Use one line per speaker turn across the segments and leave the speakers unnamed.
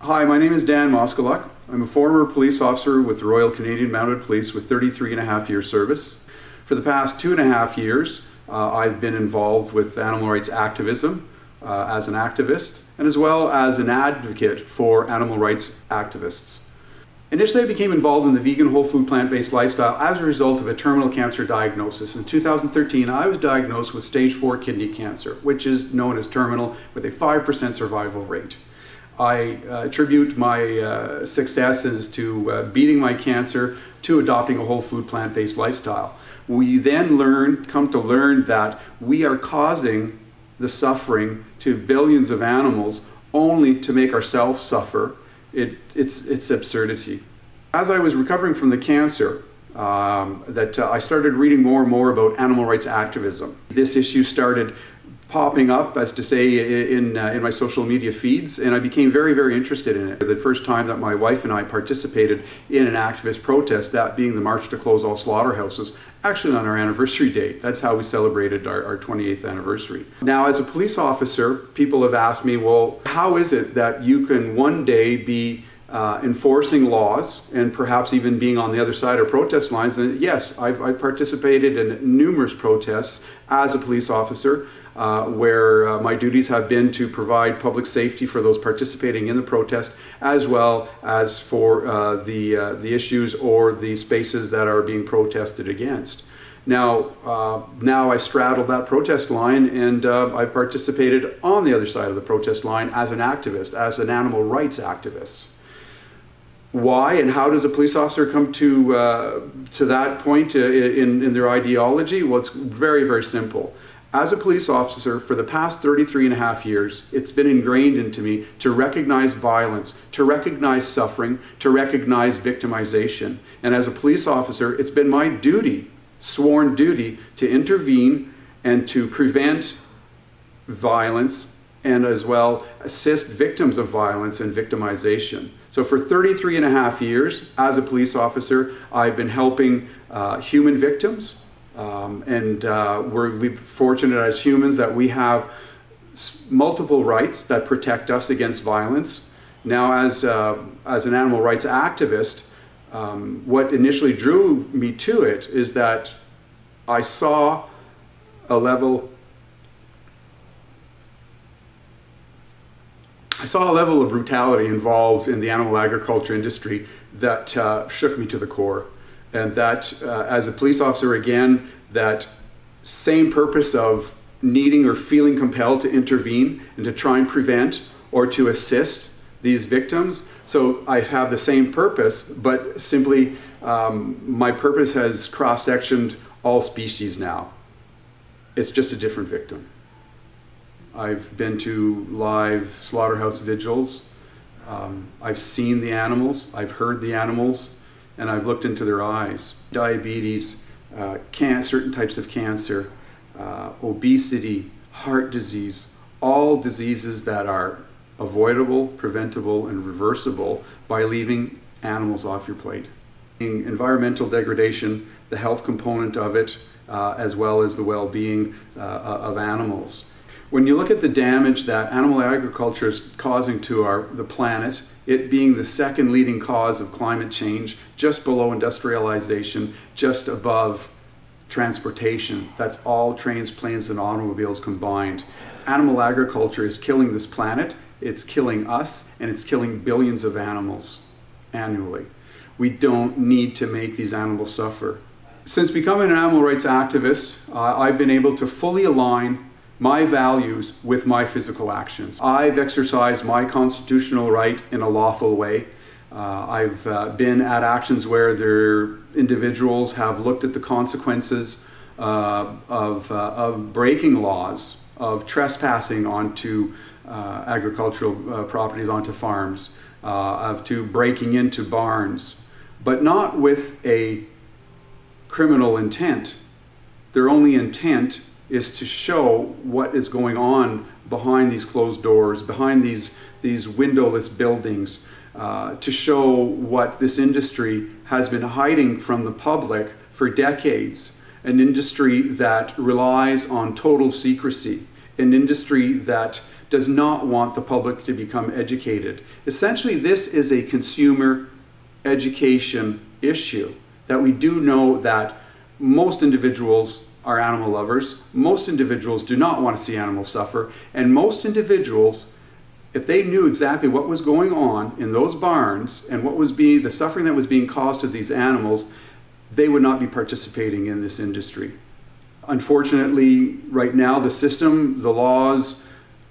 Hi, my name is Dan Moskaluk. I'm a former police officer with the Royal Canadian Mounted Police with 33.5 years service. For the past 2.5 years, I've been involved with animal rights activism as an activist and as well as an advocate for animal rights activists. Initially, I became involved in the vegan, whole food, plant-based lifestyle as a result of a terminal cancer diagnosis. In 2013, I was diagnosed with stage 4 kidney cancer, which is known as terminal, with a 5% survival rate. I attribute my successes to beating my cancer to adopting a whole food, plant-based lifestyle. We then come to learn that we are causing the suffering to billions of animals only to make ourselves suffer. It's absurdity. As I was recovering from the cancer, I started reading more and more about animal rights activism. This issue started popping up, as to say, in my social media feeds, and I became very, very interested in it. The first time that my wife and I participated in an activist protest, that being the March to Close All Slaughterhouses, actually on our anniversary date. That's how we celebrated our 28th anniversary. Now, as a police officer, people have asked me, well, how is it that you can one day be enforcing laws and perhaps even being on the other side of protest lines? And yes, I've participated in numerous protests as a police officer, where my duties have been to provide public safety for those participating in the protest, as well as for the issues or the spaces that are being protested against. Now I straddle that protest line, and I've participated on the other side of the protest line as an activist, as an animal rights activist. Why and how does a police officer come to that point in their ideology? Well, it's very, very simple. As a police officer, for the past 33.5 years, it's been ingrained into me to recognize violence, to recognize suffering, to recognize victimization. And as a police officer, it's been my duty, sworn duty, to intervene and to prevent violence and as well assist victims of violence and victimization. So for 33.5 years, as a police officer, I've been helping human victims. We're fortunate as humans that we have multiple rights that protect us against violence. Now, as an animal rights activist, what initially drew me to it is that I saw a level of brutality involved in the animal agriculture industry that shook me to the core. And that, as a police officer, again, that same purpose of needing or feeling compelled to intervene and to try and prevent or to assist these victims. So I have the same purpose, but simply my purpose has cross-sectioned all species now. It's just a different victim. I've been to live slaughterhouse vigils. I've seen the animals, I've heard the animals, and I've looked into their eyes. Diabetes, certain types of cancer, obesity, heart disease, all diseases that are avoidable, preventable, and reversible by leaving animals off your plate. Environmental degradation, the health component of it, as well as the well-being of animals. When you look at the damage that animal agriculture is causing to the planet, it being the second leading cause of climate change, just below industrialization, just above transportation. That's all trains, planes, and automobiles combined. Animal agriculture is killing this planet, it's killing us, and it's killing billions of animals annually. We don't need to make these animals suffer. Since becoming an animal rights activist, I've been able to fully align my values with my physical actions. I've exercised my constitutional right in a lawful way. I've been at actions where individuals have looked at the consequences of breaking laws, of trespassing onto agricultural properties, onto farms, to breaking into barns, but not with a criminal intent. Their only intent is to show what is going on behind these closed doors, behind these windowless buildings, to show what this industry has been hiding from the public for decades. An industry that relies on total secrecy. an industry that does not want the public to become educated. Essentially, this is a consumer education issue, that we do know that most individuals are animal lovers, most individuals do not want to see animals suffer, and most individuals, if they knew exactly what was going on in those barns and what was the suffering that was being caused to these animals, they would not be participating in this industry. Unfortunately, right now, the system, the laws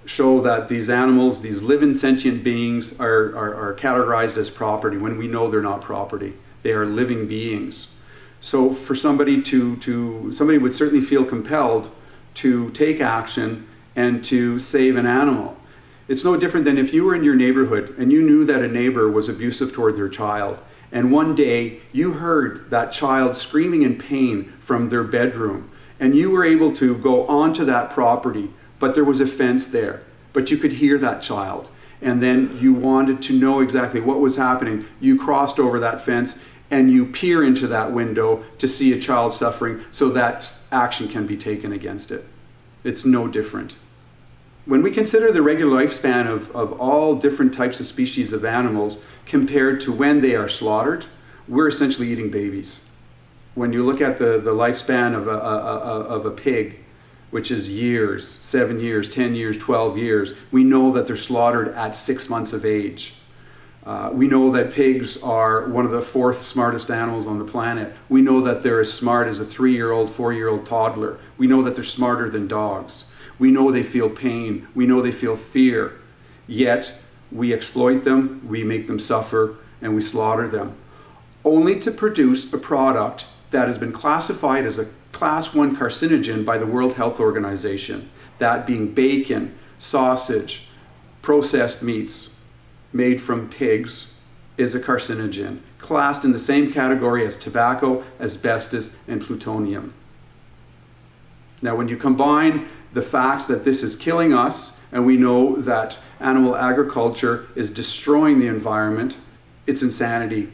show that these animals, these living sentient beings, are categorized as property when we know they're not property. They are living beings. So for somebody somebody would certainly feel compelled to take action and to save an animal. It's no different than if you were in your neighborhood and you knew that a neighbor was abusive toward their child, and one day you heard that child screaming in pain from their bedroom, and you were able to go onto that property, but there was a fence there, but you could hear that child, and then you wanted to know exactly what was happening. You crossed over that fence and you peer into that window to see a child suffering so that action can be taken against it. It's no different. When we consider the regular lifespan of all different types of species of animals compared to when they are slaughtered, we're essentially eating babies. When you look at the lifespan of a pig, which is years, 7 years, 10 years, 12 years, we know that they're slaughtered at 6 months of age. We know that pigs are one of the 4th smartest animals on the planet. We know that they're as smart as a 3-year-old, 4-year-old toddler. We know that they're smarter than dogs. We know they feel pain. We know they feel fear. Yet we exploit them, we make them suffer, and we slaughter them, only to produce a product that has been classified as a Class 1 carcinogen by the World Health Organization, that being bacon, sausage, processed meats made from pigs is a carcinogen, classed in the same category as tobacco, asbestos, and plutonium. Now, when you combine the facts that this is killing us, and we know that animal agriculture is destroying the environment, it's insanity.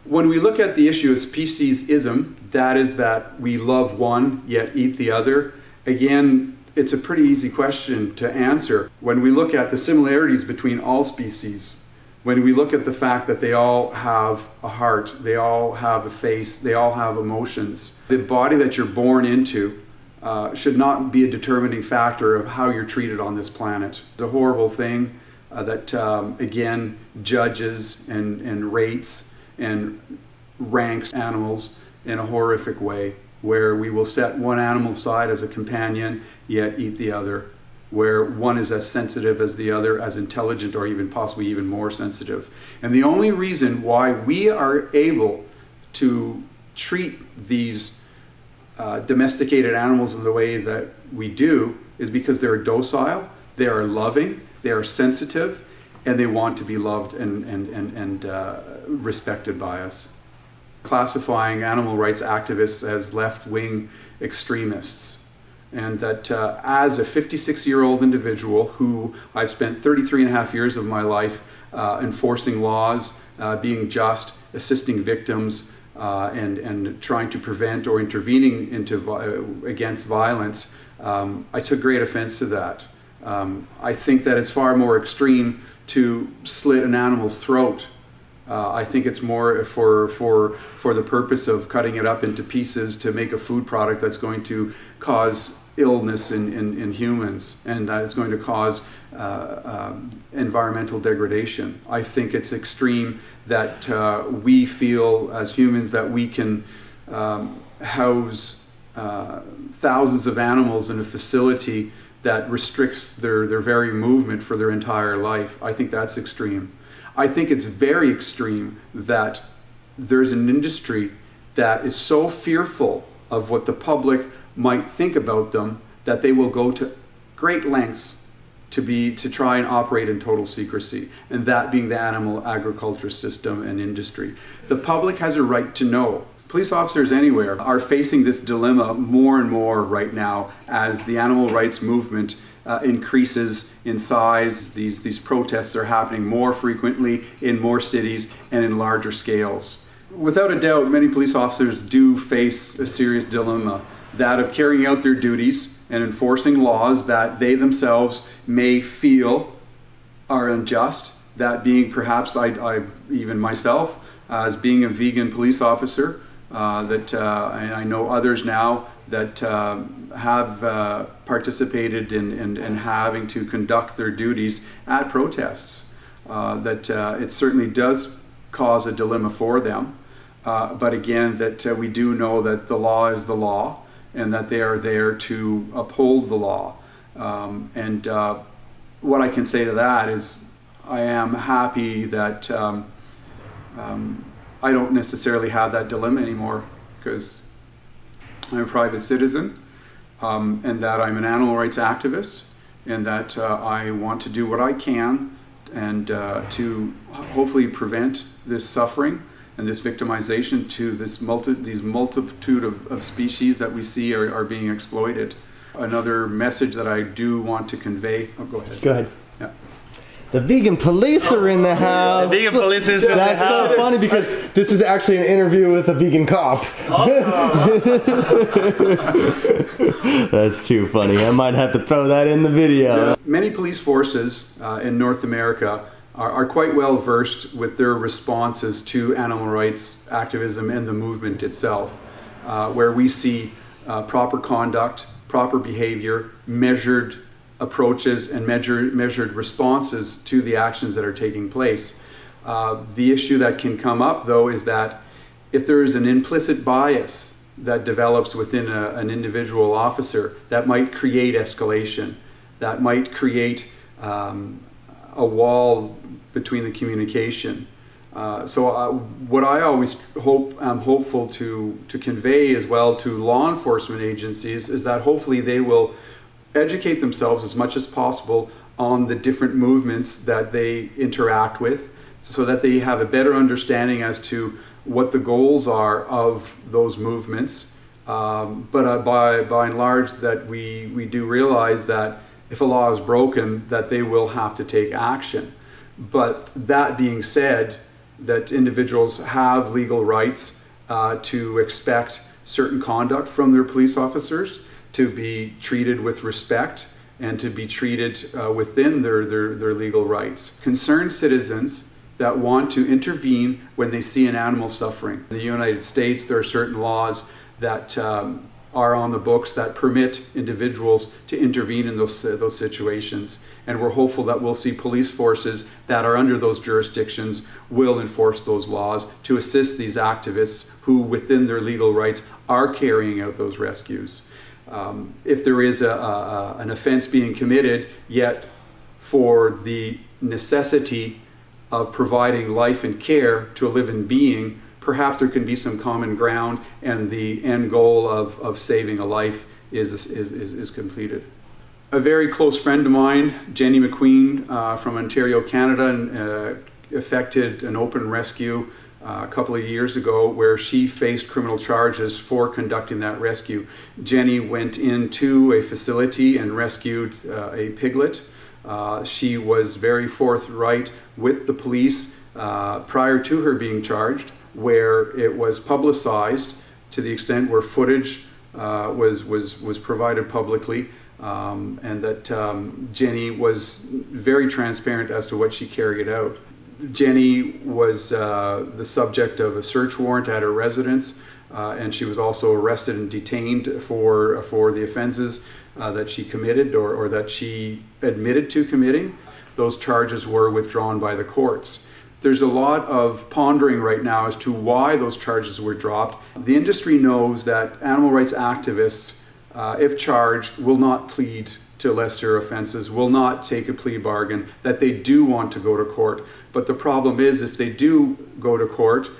When we look at the issue of speciesism, that is that we love one yet eat the other, again, it's a pretty easy question to answer. When we look at the similarities between all species, when we look at the fact that they all have a heart, they all have a face, they all have emotions, the body that you're born into should not be a determining factor of how you're treated on this planet. It's a horrible thing that, again, judges and rates and ranks animals in a horrific way, where we will set one animal aside as a companion, yet eat the other, where one is as sensitive as the other, as intelligent, or even possibly even more sensitive. And the only reason why we are able to treat these domesticated animals in the way that we do is because they're docile, they are loving, they are sensitive, and they want to be loved and respected by us. Classifying animal rights activists as left-wing extremists. And that as a 56-year-old individual who I've spent 33.5 years of my life enforcing laws, being just, assisting victims, and trying to prevent or intervening against violence, I took great offense to that. I think that it's far more extreme to slit an animal's throat. I think it's more for the purpose of cutting it up into pieces to make a food product that's going to cause illness in humans, and that is going to cause environmental degradation. I think it's extreme that we feel as humans that we can house thousands of animals in a facility that restricts their very movement for their entire life. I think that's extreme. I think it's very extreme that there's an industry that is so fearful of what the public might think about them that they will go to great lengths to try and operate in total secrecy, and that being the animal agriculture system and industry. The public has a right to know. Police officers anywhere are facing this dilemma more and more right now as the animal rights movement increases in size. These protests are happening more frequently in more cities and in larger scales. Without a doubt, many police officers do face a serious dilemma, that of carrying out their duties and enforcing laws that they themselves may feel are unjust. That being perhaps, I even myself, as being a vegan police officer, and I know others now that have participated in having to conduct their duties at protests, it certainly does cause a dilemma for them. But again, that we do know that the law is the law, and that they are there to uphold the law. What I can say to that is I am happy that I don't necessarily have that dilemma anymore, because I'm a private citizen, and that I'm an animal rights activist, and that I want to do what I can and to hopefully prevent this suffering and this victimization to these multitude of species that we see are being exploited. Another message that I do want to convey. Oh, go ahead.
Go ahead.
Yeah.
The vegan police are in the house.
The vegan police is in the house.
That's so funny because this is actually an interview with a vegan cop. That's too funny. I might have to throw that in the video.
Many police forces in North America are quite well versed with their responses to animal rights activism and the movement itself, where we see proper conduct, proper behavior, measured approaches, and measured responses to the actions that are taking place. The issue that can come up, though, is that if there is an implicit bias that develops within an individual officer, that might create escalation, that might create a wall between the communication. What I always am hopeful to convey as well to law enforcement agencies is that hopefully they will educate themselves as much as possible on the different movements that they interact with, so that they have a better understanding as to what the goals are of those movements. But by and large, that we do realize that if a law is broken, that they will have to take action. But that being said, that individuals have legal rights to expect certain conduct from their police officers, to be treated with respect, and to be treated within their legal rights. Concerned citizens that want to intervene when they see an animal suffering. In the United States, there are certain laws that are on the books that permit individuals to intervene in those situations. And we're hopeful that we'll see police forces that are under those jurisdictions will enforce those laws to assist these activists who, within their legal rights, are carrying out those rescues. If there is an offense being committed, yet for the necessity of providing life and care to a living being, perhaps there can be some common ground, and the end goal of saving a life is completed. A very close friend of mine, Jenny McQueen from Ontario, Canada, effected an open rescue a couple of years ago where she faced criminal charges for conducting that rescue. Jenny went into a facility and rescued a piglet. She was very forthright with the police prior to her being charged, where it was publicized to the extent where footage was provided publicly, and that Jenny was very transparent as to what she carried out. Jenny was the subject of a search warrant at her residence, and she was also arrested and detained for the offenses that she committed or that she admitted to committing. Those charges were withdrawn by the courts. There's a lot of pondering right now as to why those charges were dropped. The industry knows that animal rights activists, if charged, will not plead to lesser offenses, will not take a plea bargain, that they do want to go to court. But the problem is, if they do go to court,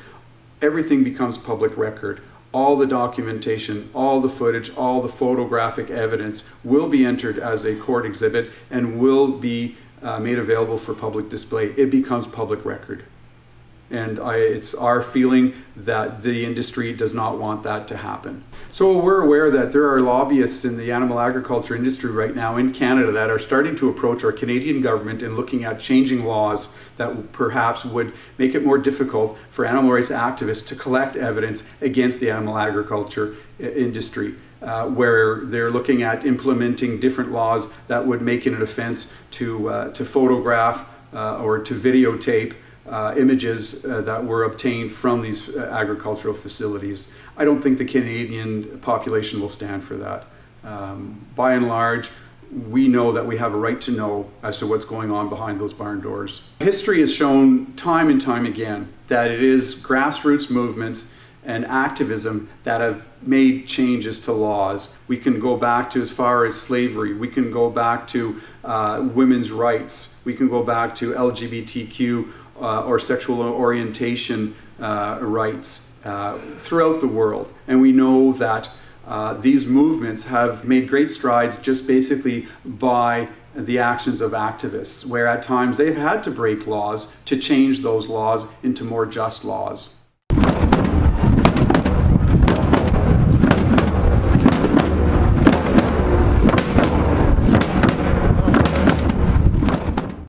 everything becomes public record. All the documentation, all the footage, all the photographic evidence will be entered as a court exhibit and will be made available for public display. It becomes public record. And it's our feeling that the industry does not want that to happen. So we're aware that there are lobbyists in the animal agriculture industry right now in Canada that are starting to approach our Canadian government and looking at changing laws that perhaps would make it more difficult for animal rights activists to collect evidence against the animal agriculture industry. where they're looking at implementing different laws that would make it an offense to photograph or to videotape images that were obtained from these agricultural facilities. I don't think the Canadian population will stand for that. By and large, we know that we have a right to know as to what's going on behind those barn doors. History has shown time and time again that it is grassroots movements and activism that have made changes to laws. We can go back to as far as slavery. We can go back to women's rights. We can go back to LGBTQ or sexual orientation rights throughout the world. And we know that these movements have made great strides just basically by the actions of activists, where at times they've had to break laws to change those laws into more just laws.